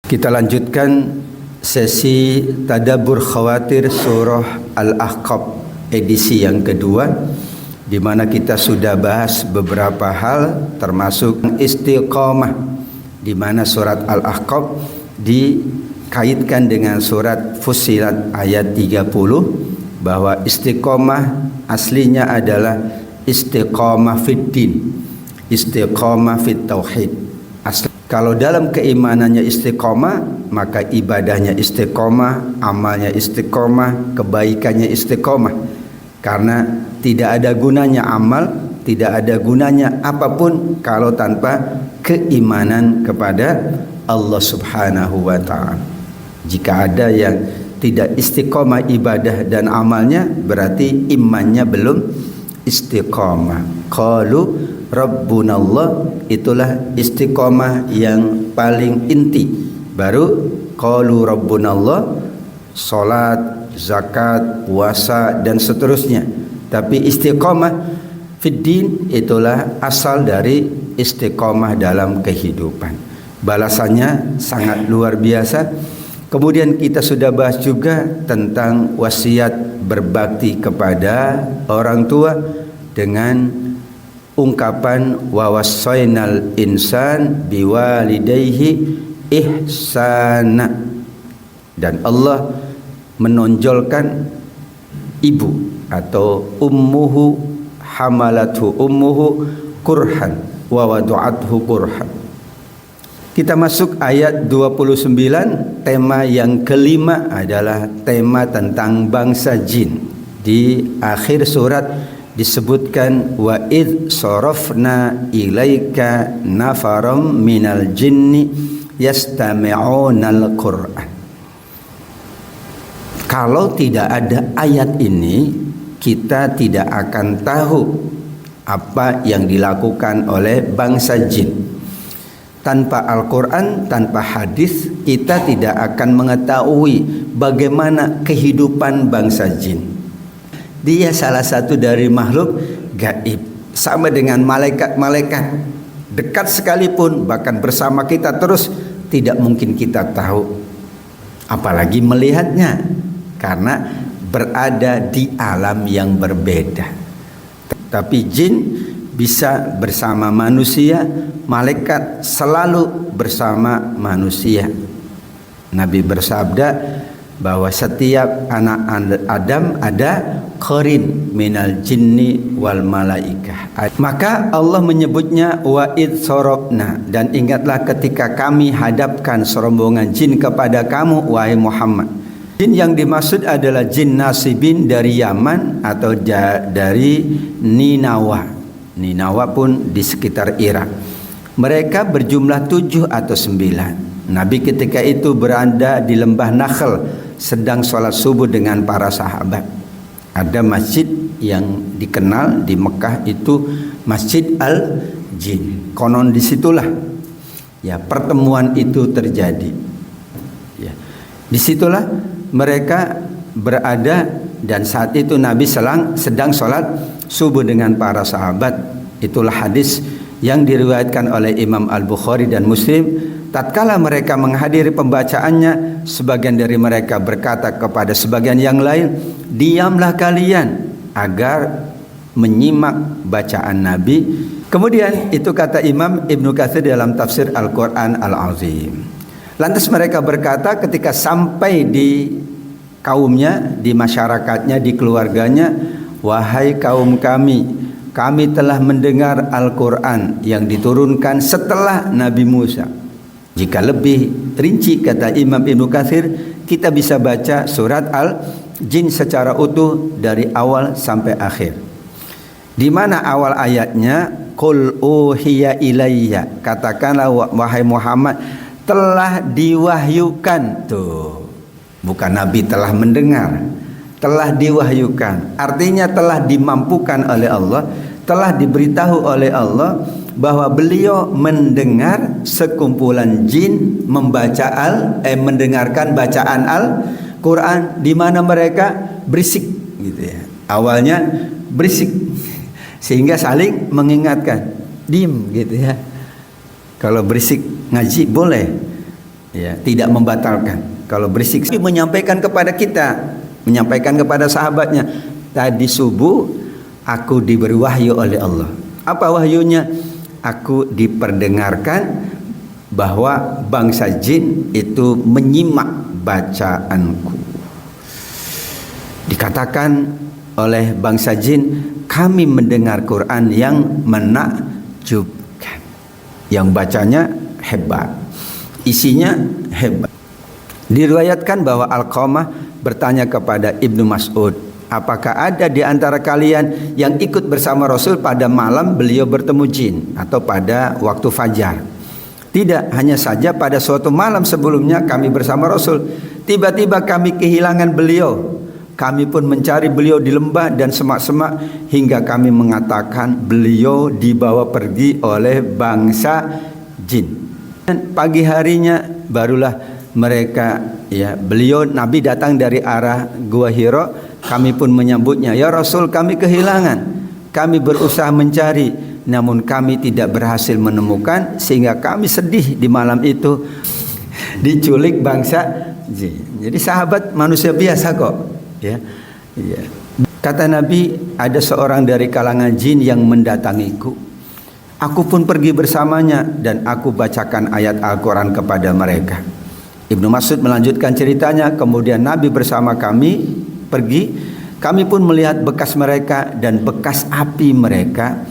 Kita lanjutkan sesi tadabbur khawatir surah Al-Ahqaf edisi yang kedua, di mana kita sudah bahas beberapa hal termasuk istiqamah, di mana surat Al-Ahqaf dikaitkan dengan surat Fussilat ayat 30 bahwa istiqamah aslinya adalah istiqamah fid din, istiqamah fit tauhid. Kalau dalam keimanannya istiqamah, maka ibadahnya istiqamah, amalnya istiqamah, kebaikannya istiqamah. Karena tidak ada gunanya amal, tidak ada gunanya apapun kalau tanpa keimanan kepada Allah Subhanahu wa ta'ala. Jika ada yang tidak istiqamah ibadah dan amalnya, berarti imannya belum istiqamah. Qalu Rabbunallah, itulah istiqamah yang paling inti. Baru qalu Rabbunallah, salat, zakat, puasa dan seterusnya. Tapi istiqamah fid din itulah asal dari istiqamah dalam kehidupan. Balasannya sangat luar biasa. Kemudian kita sudah bahas juga tentang wasiat berbakti kepada orang tua dengan ungkapan wa wassaynal insan biwalidayhi ihsana, dan Allah menonjolkan ibu atau ummuhu hamalathu ummuhu kurhan wa wadu'athu kurhan. Kita masuk ayat 29. Tema yang kelima adalah tema tentang bangsa jin. Di akhir surat disebutkan wa id sarafna ilaika nafaram minal jinni yastami'unal Qur'an. Kalau tidak ada ayat ini, kita tidak akan tahu apa yang dilakukan oleh bangsa jin. Tanpa Al-Quran, tanpa hadis, kita tidak akan mengetahui bagaimana kehidupan bangsa jin. Dia salah satu dari makhluk gaib, sama dengan malaikat-malaikat, dekat sekalipun, bahkan bersama kita terus, tidak mungkin kita tahu, apalagi melihatnya, karena berada di alam yang berbeda. Tapi jin bisa bersama manusia, malaikat selalu bersama manusia. Nabi bersabda bahwa setiap anak Adam ada qarin minal jinni wal malaikah. Maka Allah menyebutnya wa id sarabna, dan ingatlah ketika kami hadapkan serombongan jin kepada kamu wahai Muhammad. Jin yang dimaksud adalah jin nasibin dari Yaman atau dari Ninawa. Ninawa pun di sekitar Irak. Mereka berjumlah 7 atau 9. Nabi ketika itu berada di lembah Nakhl, sedang sholat subuh dengan para sahabat. Ada masjid yang dikenal di Mekah itu Masjid Al-Jin. Konon disitulah ya pertemuan itu terjadi. Ya, disitulah mereka berada, dan saat itu Nabi sedang sholat subuh dengan para sahabat. Itulah hadis yang diriwayatkan oleh Imam Al-Bukhari dan Muslim. Tatkala mereka menghadiri pembacaannya, sebagian dari mereka berkata kepada sebagian yang lain, diamlah kalian agar menyimak bacaan Nabi. Kemudian itu kata Imam Ibnu Katsir dalam tafsir Al-Quran Al-Azim. Lantas mereka berkata ketika sampai di kaumnya, di masyarakatnya, di keluarganya, wahai kaum kami telah mendengar Al-Quran yang diturunkan setelah Nabi Musa. Jika lebih rinci kata Imam Ibnu Katsir, kita bisa baca surat Al-Jin secara utuh dari awal sampai akhir. Di mana awal ayatnya qul uhiya ilayya, katakanlah wahai Muhammad telah diwahyukan. Tuh, bukan Nabi telah mendengar, telah diwahyukan, artinya telah dimampukan oleh Allah, telah diberitahu oleh Allah bahwa beliau mendengar sekumpulan jin mendengarkan bacaan Al-Quran, di mana mereka berisik gitu ya. Awalnya berisik sehingga saling mengingatkan, diem gitu ya. Kalau berisik ngaji boleh, ya, tidak membatalkan. Kalau berisik menyampaikan kepada kita, menyampaikan kepada sahabatnya, tadi subuh aku diberi wahyu oleh Allah. Apa wahyunya? Aku diperdengarkan bahwa bangsa jin itu menyimak bacaanku. Dikatakan oleh bangsa jin, kami mendengar Quran yang menakjubkan, yang bacanya hebat, isinya hebat. Diriwayatkan bahwa Alqamah bertanya kepada Ibnu Mas'ud, apakah ada di antara kalian yang ikut bersama Rasul pada malam beliau bertemu jin atau pada waktu fajar? Tidak, hanya saja pada suatu malam sebelumnya kami bersama Rasul, tiba-tiba kami kehilangan beliau. Kami pun mencari beliau di lembah dan semak-semak hingga kami mengatakan beliau dibawa pergi oleh bangsa jin. Dan pagi harinya barulah mereka, ya, beliau Nabi datang dari arah Gua Hira. Kami pun menyambutnya, ya Rasul, kami kehilangan. Kami berusaha mencari, namun kami tidak berhasil menemukan, sehingga kami sedih di malam itu diculik bangsa jin. Jadi sahabat manusia biasa kok, ya. Ya. Kata Nabi, ada seorang dari kalangan jin yang mendatangiku. Aku pun pergi bersamanya dan aku bacakan ayat Al-Quran kepada mereka. Ibnu Mas'ud melanjutkan ceritanya, kemudian Nabi bersama kami pergi, kami pun melihat bekas mereka dan bekas api mereka,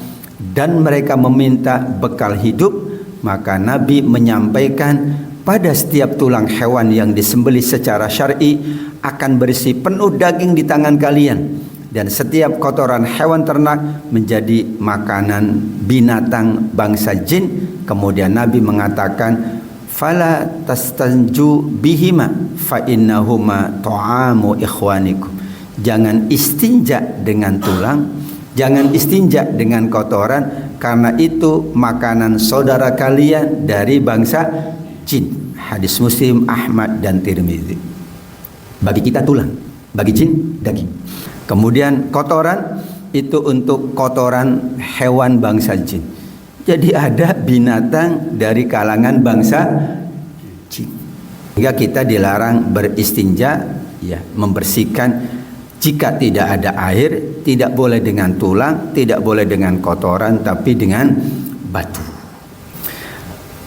dan mereka meminta bekal hidup. Maka Nabi menyampaikan, pada setiap tulang hewan yang disembelih secara syar'i akan berisi penuh daging di tangan kalian, dan setiap kotoran hewan ternak menjadi makanan binatang bangsa jin. Kemudian Nabi mengatakan, fala tastanju bihima fa innahuma ta'amu ikhwanikum. Jangan istinja dengan tulang, jangan istinja dengan kotoran, karena itu makanan saudara kalian dari bangsa jin. Hadis Muslim, Ahmad dan Tirmidzi. Bagi kita tulang, bagi jin daging. Kemudian kotoran itu untuk kotoran hewan bangsa jin. Jadi ada binatang dari kalangan bangsa jin. Hingga kita dilarang beristinja, ya, membersihkan. Jika tidak ada air, tidak boleh dengan tulang, tidak boleh dengan kotoran, tapi dengan batu.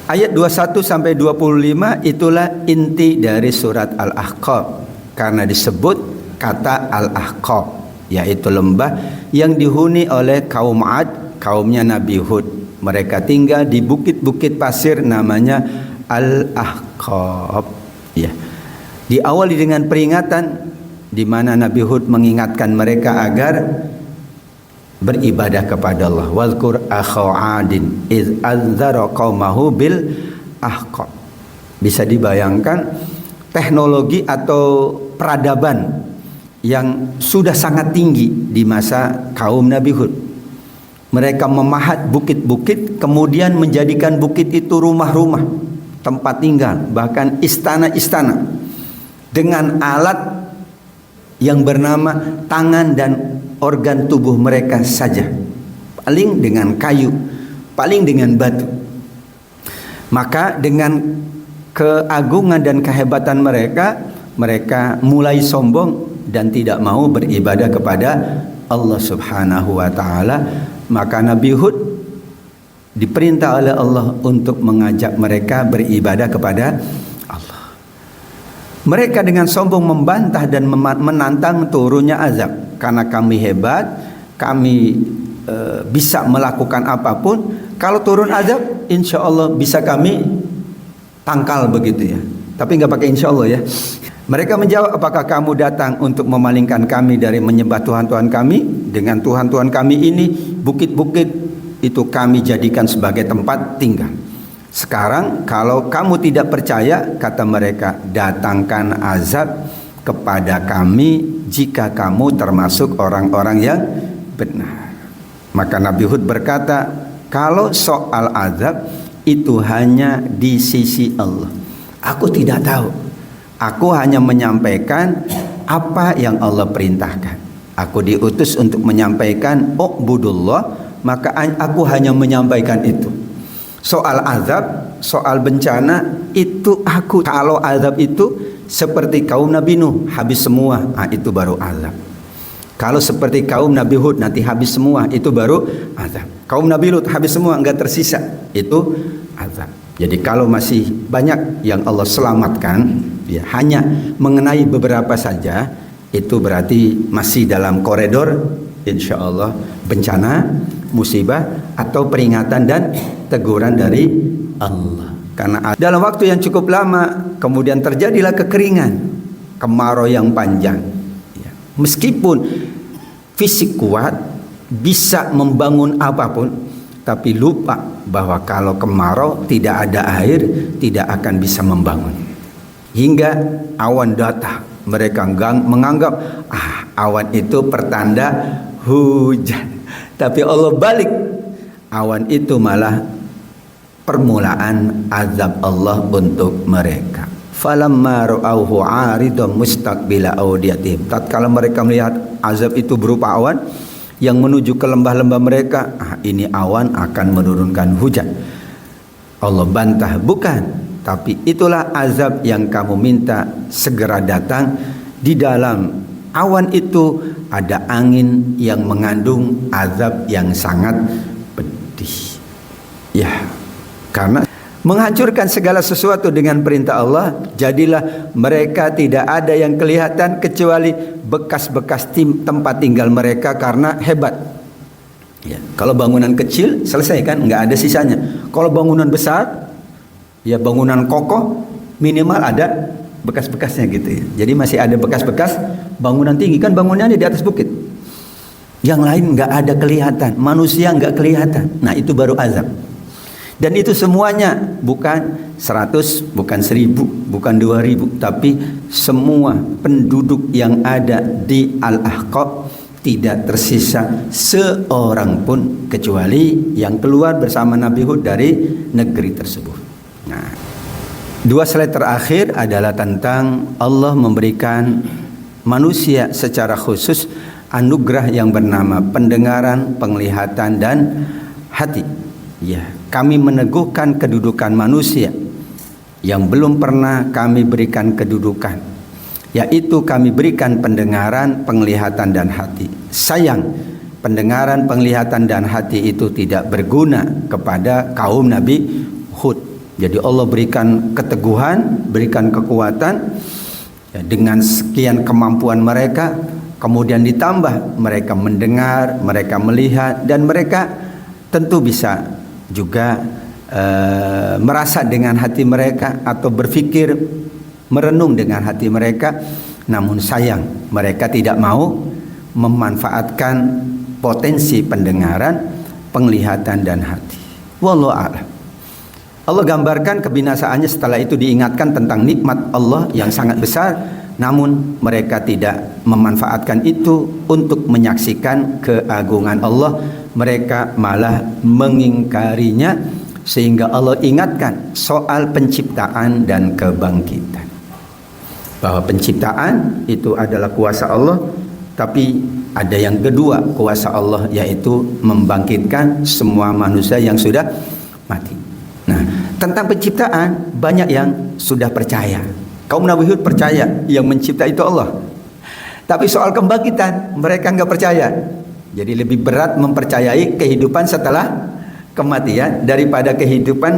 Ayat 21 sampai 25 itulah inti dari surat Al-Ahqaf, karena disebut kata Al-Ahqaf, yaitu lembah yang dihuni oleh kaum Ad, kaumnya Nabi Hud. Mereka tinggal di bukit-bukit pasir namanya Al-Ahqaf, ya. Diawali dengan peringatan di mana Nabi Hud mengingatkan mereka agar beribadah kepada Allah. Wazkur akha 'adin iz anzara qaumahu bil ahqaf. Bisa dibayangkan teknologi atau peradaban yang sudah sangat tinggi di masa kaum Nabi Hud. Mereka memahat bukit-bukit, kemudian menjadikan bukit itu rumah-rumah, tempat tinggal, bahkan istana-istana, dengan alat yang bernama tangan dan organ tubuh mereka saja, paling dengan kayu, paling dengan batu. Maka dengan keagungan dan kehebatan mereka, mereka mulai sombong dan tidak mau beribadah kepada Allah Subhanahu wa taala. Maka Nabi Hud diperintah oleh Allah untuk mengajak mereka beribadah kepada Allah. Mereka dengan sombong membantah dan menantang turunnya azab. Karena kami hebat, kami bisa melakukan apapun. Kalau turun azab, insya Allah bisa kami tangkal begitu, ya. Tapi nggak pakai insya Allah, ya. Mereka menjawab, apakah kamu datang untuk memalingkan kami dari menyembah Tuhan-Tuhan kami? Dengan Tuhan-Tuhan kami ini, bukit-bukit itu kami jadikan sebagai tempat tinggal. Sekarang kalau kamu tidak percaya, kata mereka, datangkan azab kepada kami jika kamu termasuk orang-orang yang benar. Maka Nabi Hud berkata, kalau soal azab itu hanya di sisi Allah. Aku tidak tahu. Aku hanya menyampaikan apa yang Allah perintahkan. Aku diutus untuk menyampaikan u'budullah, maka aku hanya menyampaikan itu. Soal azab soal bencana itu aku. Kalau azab itu seperti kaum Nabi Nuh, habis semua, itu baru azab. Kalau seperti kaum Nabi Hud, nanti habis semua, itu baru azab. Kaum Nabi Lut habis semua, enggak tersisa, itu azab. Jadi kalau masih banyak yang Allah selamatkan, ya hanya mengenai beberapa saja, itu berarti masih dalam koridor insya Allah bencana, musibah atau peringatan dan teguran dari Allah. Karena dalam waktu yang cukup lama kemudian terjadilah kekeringan, kemarau yang panjang. Meskipun fisik kuat, bisa membangun apapun, tapi lupa bahwa kalau kemarau tidak ada air, tidak akan bisa membangun. Hingga awan datang, mereka menganggap awan itu pertanda hujan. Tapi Allah balik, awan itu malah permulaan azab Allah untuk mereka. Falamma ra'awhu 'aridan mustaqbila awdiyatihim. Tatkala mereka melihat azab itu berupa awan yang menuju ke lembah-lembah mereka, ini awan akan menurunkan hujan. Allah bantah, bukan, tapi itulah azab yang kamu minta segera datang. Di dalam awan itu ada angin yang mengandung azab yang sangat pedih. Ya, karena menghancurkan segala sesuatu dengan perintah Allah, jadilah mereka tidak ada yang kelihatan kecuali bekas-bekas tempat tinggal mereka karena hebat. Ya, kalau bangunan kecil selesai kan, nggak ada sisanya. Kalau bangunan besar, ya bangunan kokoh, minimal ada bekas-bekasnya gitu ya. Jadi masih ada bekas-bekas bangunan tinggi, kan bangunannya di atas bukit. Yang lain nggak ada kelihatan, manusia nggak kelihatan. Nah itu baru azab. Dan itu semuanya bukan 100, bukan 1000, bukan 2000, tapi semua penduduk yang ada di Al-Ahqaf tidak tersisa seorang pun kecuali yang keluar bersama Nabi Hud dari negeri tersebut. Nah, 2 slide terakhir adalah tentang Allah memberikan manusia secara khusus anugerah yang bernama pendengaran, penglihatan dan hati. Ya, kami meneguhkan kedudukan manusia yang belum pernah kami berikan kedudukan, yaitu kami berikan pendengaran, penglihatan dan hati. Sayang, pendengaran, penglihatan dan hati itu tidak berguna kepada kaum Nabi Hud. Jadi Allah berikan keteguhan, berikan kekuatan ya, dengan sekian kemampuan mereka, kemudian ditambah mereka mendengar, mereka melihat, dan mereka tentu bisa juga merasa dengan hati mereka atau berpikir, merenung dengan hati mereka. Namun sayang, mereka tidak mau memanfaatkan potensi pendengaran, penglihatan dan hati. Wallahu a'lam. Allah gambarkan kebinasaannya setelah itu diingatkan tentang nikmat Allah yang sangat besar, namun mereka tidak memanfaatkan itu untuk menyaksikan keagungan Allah. Mereka malah mengingkarinya, sehingga Allah ingatkan soal penciptaan dan kebangkitan, bahwa penciptaan itu adalah kuasa Allah, tapi ada yang kedua kuasa Allah, yaitu membangkitkan semua manusia yang sudah mati. Nah, tentang penciptaan banyak yang sudah percaya. Kaum Nabi Hud percaya yang mencipta itu Allah, tapi soal kebangkitan mereka nggak percaya. Jadi lebih berat mempercayai kehidupan setelah kematian daripada kehidupan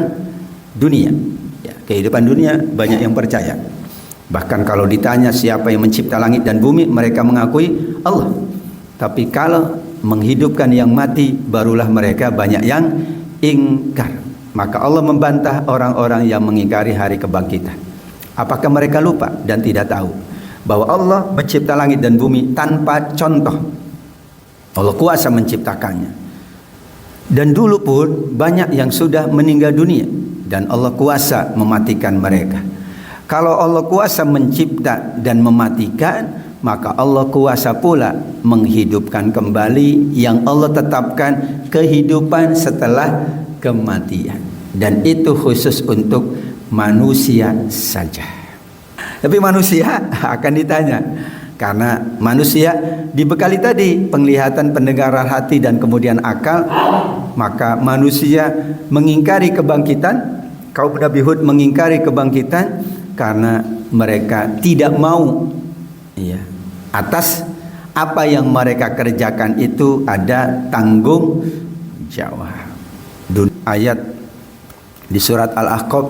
dunia. Ya, kehidupan dunia banyak yang percaya. Bahkan kalau ditanya siapa yang mencipta langit dan bumi, mereka mengakui Allah. Tapi kalau menghidupkan yang mati, barulah mereka banyak yang ingkar. Maka Allah membantah orang-orang yang mengingkari hari kebangkitan. Apakah mereka lupa dan tidak tahu bahwa Allah mencipta langit dan bumi tanpa contoh? Allah kuasa menciptakannya. Dan dulu pun banyak yang sudah meninggal dunia dan Allah kuasa mematikan mereka. Kalau Allah kuasa mencipta dan mematikan, maka Allah kuasa pula menghidupkan kembali, yang Allah tetapkan kehidupan setelah kematian. Dan itu khusus untuk manusia saja. Tapi manusia akan ditanya, karena manusia dibekali tadi penglihatan, pendengaran, hati dan kemudian akal, maka manusia mengingkari kebangkitan kaum Nabi Hud mengingkari kebangkitan karena mereka tidak mau ya, atas apa yang mereka kerjakan itu ada tanggung jawab. Ayat di surat Al-Ahqaf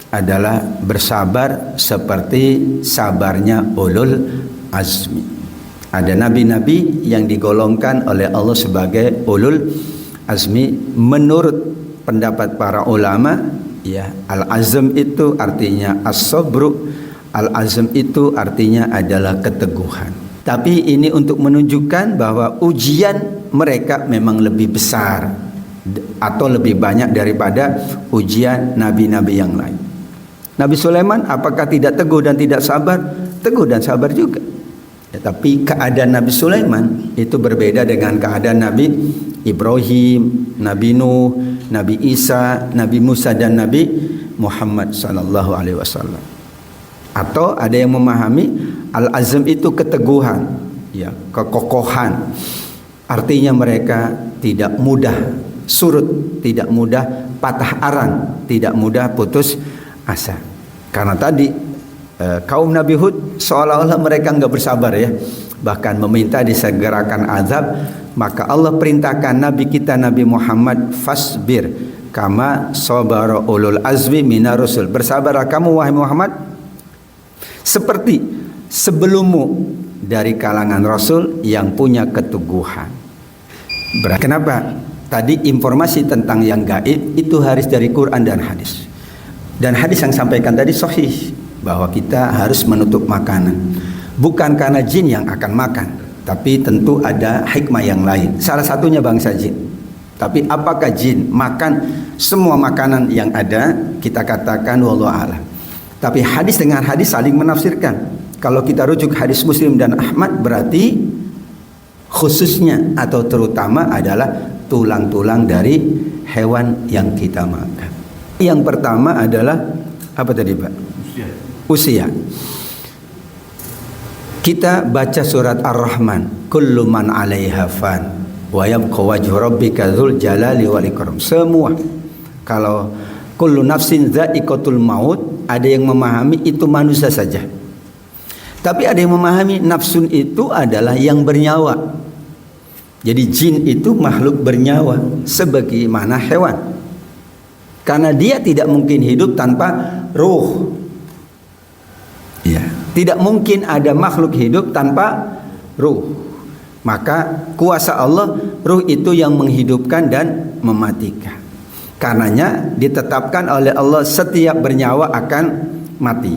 adalah bersabar seperti sabarnya ulul azmi. Ada nabi-nabi yang digolongkan oleh Allah sebagai ulul azmi menurut pendapat para ulama. Ya, al-azm itu artinya as-sabru, al-azm itu artinya adalah keteguhan. Tapi ini untuk menunjukkan bahwa ujian mereka memang lebih besar atau lebih banyak daripada ujian nabi-nabi yang lain. Nabi Sulaiman apakah tidak teguh dan tidak sabar? Teguh dan sabar juga. Ya, tapi keadaan Nabi Sulaiman itu berbeda dengan keadaan Nabi Ibrahim, Nabi Nuh, Nabi Isa, Nabi Musa dan Nabi Muhammad sallallahu alaihi wasallam. Atau ada yang memahami al-azm itu keteguhan, ya, kekokohan. Artinya mereka tidak mudah surut, tidak mudah patah arang, tidak mudah putus asa. Karena tadi kaum Nabi Hud seolah-olah mereka enggak bersabar ya, bahkan meminta disegerakan azab. Maka Allah perintahkan Nabi kita Nabi Muhammad, fasbir kama sabara ulul azmi minar rusul. Bersabarlah kamu wahai Muhammad seperti sebelummu dari kalangan rasul yang punya keteguhan. Kenapa? Tadi informasi tentang yang gaib itu harus dari Quran dan hadis. Dan hadis yang sampaikan tadi sahih bahwa kita harus menutup makanan. Bukan karena jin yang akan makan, tapi tentu ada hikmah yang lain. Salah satunya bangsa jin. Tapi apakah jin makan semua makanan yang ada? Kita katakan wallahu a'lam. Tapi hadis dengan hadis saling menafsirkan. Kalau kita rujuk hadis Muslim dan Ahmad, berarti khususnya atau terutama adalah tulang-tulang dari hewan yang kita makan. Yang pertama adalah apa tadi Pak? Usia. Kita baca surat Ar-Rahman, kullu man 'alaiha fan wa yabqa wajhu rabbika dzul jalali wal ikram. Semua, kalau kullu nafsin dha'iqatul maut, ada yang memahami itu manusia saja. Tapi ada yang memahami nafsun itu adalah yang bernyawa. Jadi jin itu makhluk bernyawa sebagaimana hewan. Karena dia tidak mungkin hidup tanpa ruh. Ya, tidak mungkin ada makhluk hidup tanpa ruh. Maka kuasa Allah, ruh itu yang menghidupkan dan mematikan. Karenanya ditetapkan oleh Allah setiap bernyawa akan mati.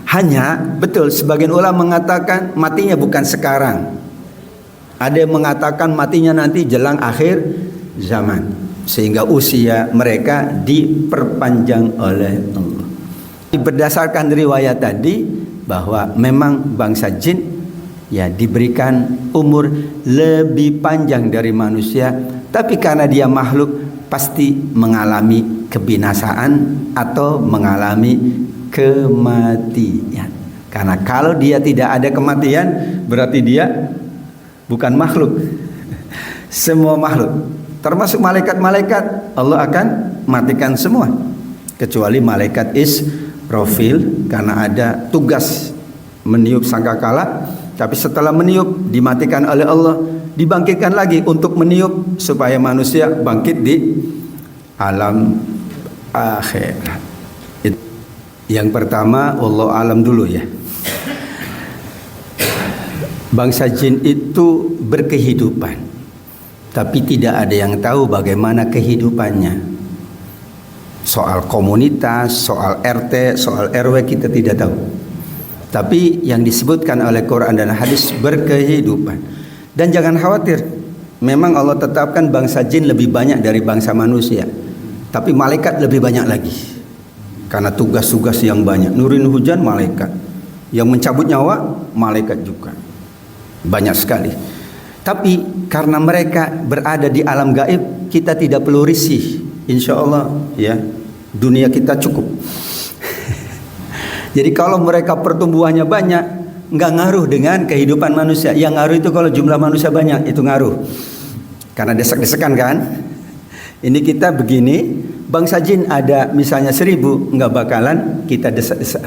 Hanya betul sebagian ulama mengatakan matinya bukan sekarang. Ada yang mengatakan matinya nanti jelang akhir zaman, sehingga usia mereka diperpanjang oleh Allah. Berdasarkan riwayat tadi bahwa memang bangsa jin ya diberikan umur lebih panjang dari manusia, tapi karena dia makhluk pasti mengalami kebinasaan atau mengalami kematian. Karena kalau dia tidak ada kematian, berarti dia bukan makhluk. Semua makhluk, termasuk malaikat-malaikat, Allah akan matikan semua, kecuali malaikat Israfil karena ada tugas meniup sangkakala. Tapi setelah meniup dimatikan oleh Allah, dibangkitkan lagi untuk meniup supaya manusia bangkit di alam akhirat. Yang pertama, Allah alam dulu ya. Bangsa jin itu berkehidupan, tapi tidak ada yang tahu bagaimana kehidupannya. Soal komunitas, soal RT, soal RW kita tidak tahu. Tapi yang disebutkan oleh Quran dan hadis berkehidupan. Dan jangan khawatir, memang Allah tetapkan bangsa jin lebih banyak dari bangsa manusia. Tapi malaikat lebih banyak lagi, karena tugas-tugas yang banyak. Nurin hujan malaikat, yang mencabut nyawa malaikat juga, banyak sekali. Tapi karena mereka berada di alam gaib, kita tidak perlu risih. Insya Allah ya, dunia kita cukup. Jadi kalau mereka pertumbuhannya banyak, nggak ngaruh dengan kehidupan manusia. Yang ngaruh itu kalau jumlah manusia banyak, itu ngaruh. Karena desek-desekan kan. Ini kita begini, Bangsa jin ada misalnya 1000, nggak bakalan kita desak-desak.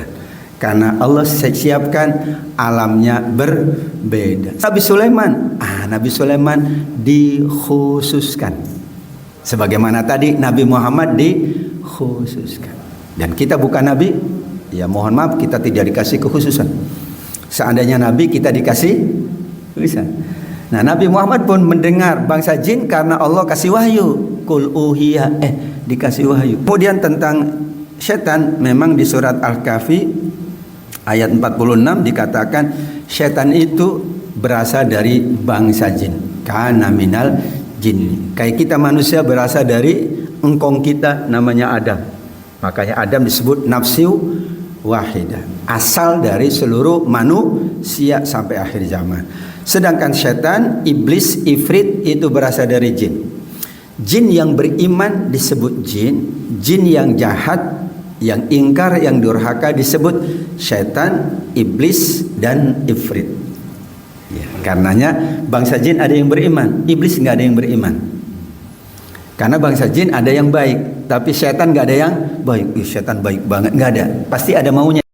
Karena Allah siapkan alamnya berbeda. Nabi Sulaiman dikhususkan. Sebagaimana tadi Nabi Muhammad dikhususkan. Dan kita bukan Nabi, ya mohon maaf kita tidak dikasih kekhususan. Seandainya Nabi kita dikasih kekhususan. Nah, Nabi Muhammad pun mendengar bangsa jin karena Allah kasih wahyu. Qul uhiya, dikasih wahyu. Kemudian tentang setan, memang di surat Al-Kahfi ayat 46 dikatakan setan itu berasal dari bangsa jin. Kana minal jin. Kayak kita manusia berasal dari engkong kita namanya Adam. Makanya Adam disebut nafsu wahidah. Asal dari seluruh manusia sampai akhir zaman. Sedangkan setan, iblis, ifrit itu berasal dari jin. Jin yang beriman disebut jin. Jin yang jahat, yang ingkar, yang durhaka disebut setan, iblis, dan ifrit. Ya, karenanya bangsa jin ada yang beriman, iblis nggak ada yang beriman. Karena bangsa jin ada yang baik, tapi setan nggak ada yang baik. Setan baik banget, nggak ada. Pasti ada maunya.